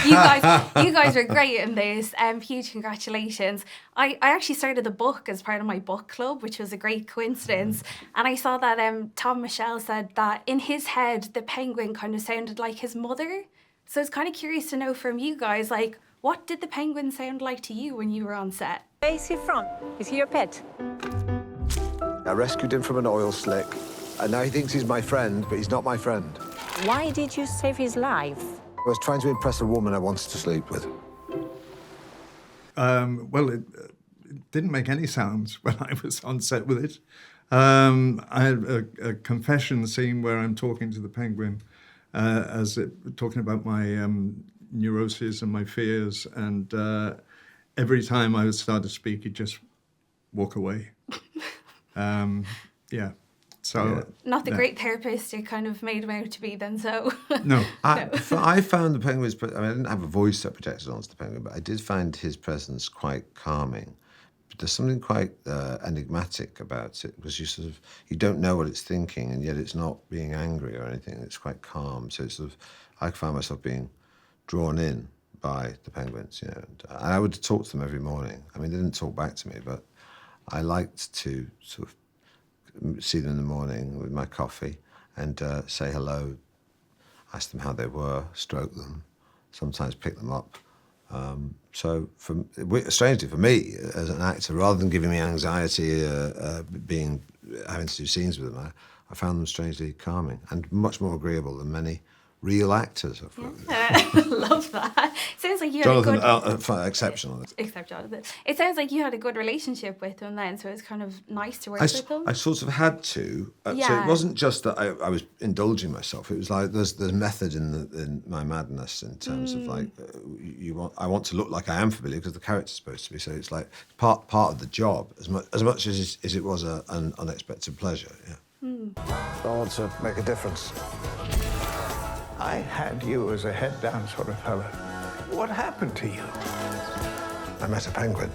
you guys were great in this. Huge congratulations. I actually started the book as part of my book club, which was a great coincidence. And I saw that Tom Michel said that in his head, the penguin kind of sounded like his mother. So I was kind of curious to know from you guys, like, what did the penguin sound like to you when you were on set? Where is he from? Is he your pet? I rescued him from an oil slick, and now he thinks he's my friend, but he's not my friend. Why did you save his life? I was trying to impress a woman I wanted to sleep with. Well, it didn't make any sounds when I was on set with it. I had a confession scene where I'm talking to the penguin, talking about my neuroses and my fears, and every time I would start to speak, he'd just walk away. Yeah. So not the great therapist it kind of made him out to be then, so. No. I found the penguin's, I didn't have a voice that projected onto the penguin, but I did find his presence quite calming. But there's something quite enigmatic about it, because you don't know what it's thinking, and yet it's not being angry or anything. It's quite calm. So it's I found myself being drawn in by the penguins, and I would talk to them every morning. I mean, they didn't talk back to me, but I liked to sort of see them in the morning with my coffee and say hello, ask them how they were, stroke them, sometimes pick them up. So strangely for me, as an actor, rather than giving me anxiety having to do scenes with them, I found them strangely calming and much more agreeable than many real actors. I love that. Sounds like you had Jonathan, a good... exceptional. Except Jonathan. It sounds like you had a good relationship with them then, so it's kind of nice to work with them. I sort of had to. So it wasn't just that I was indulging myself. It was like there's method in my madness in terms of like I want to look like I am familiar because the character's supposed to be. So it's like part of the job as much as it was an unexpected pleasure. Yeah. I want to make a difference. I had you as a head-down sort of fella. What happened to you? I met a penguin.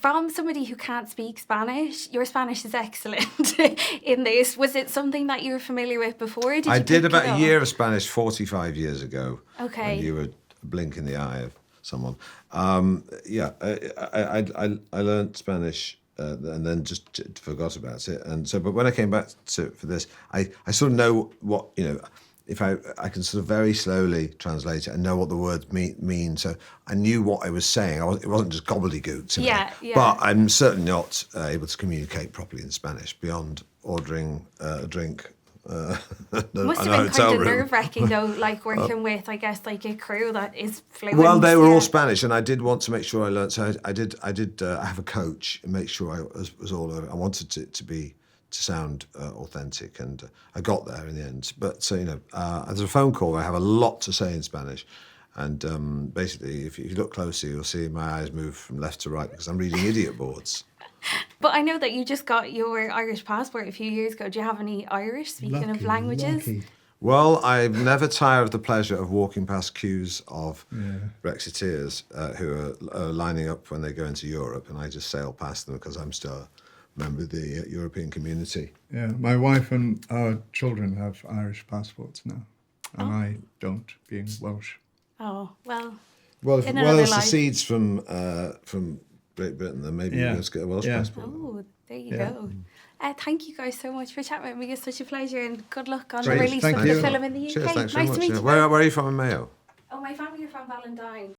From somebody who can't speak Spanish, your Spanish is excellent in this. Was it something that you were familiar with before? I did about a year of Spanish 45 years ago. Okay. When you were a blink in the eye of someone. I learned Spanish and then just forgot about it. And so, but when I came back for this, I sort of know what, if I can sort of very slowly translate it and know what the words mean. So I knew what I was saying. It wasn't just gobbledygook to me. Yeah. But I'm certainly not able to communicate properly in Spanish beyond ordering a drink. Must have been kind of nerve-wracking though, like working with, I guess, like a crew that is fluent. Well, they were all Spanish, and I did want to make sure I learned. So I did have a coach and make sure I was all over. I wanted it to sound authentic, and I got there in the end. But there's a phone call where I have a lot to say in Spanish, and basically, if you look closely, you'll see my eyes move from left to right because I'm reading idiot boards. But I know that you just got your Irish passport a few years ago. Do you have any Irish, speaking of languages? Lucky. Well, I've never tired of the pleasure of walking past queues of Brexiteers who are lining up when they go into Europe, and I just sail past them because I'm still a member of the European community. Yeah, my wife and our children have Irish passports now, and I don't, being Welsh. Oh, well. Well, if the seeds from Great Britain, then maybe you just get a Welsh passport. Oh, there you go. Thank you guys so much for chatting with me. It's such a pleasure, and good luck on the Great. release Thank of you. the film in the UK. Cheers, thanks very Nice much. to meet you. Where are you from in Mayo? Oh, my family are from Ballindine.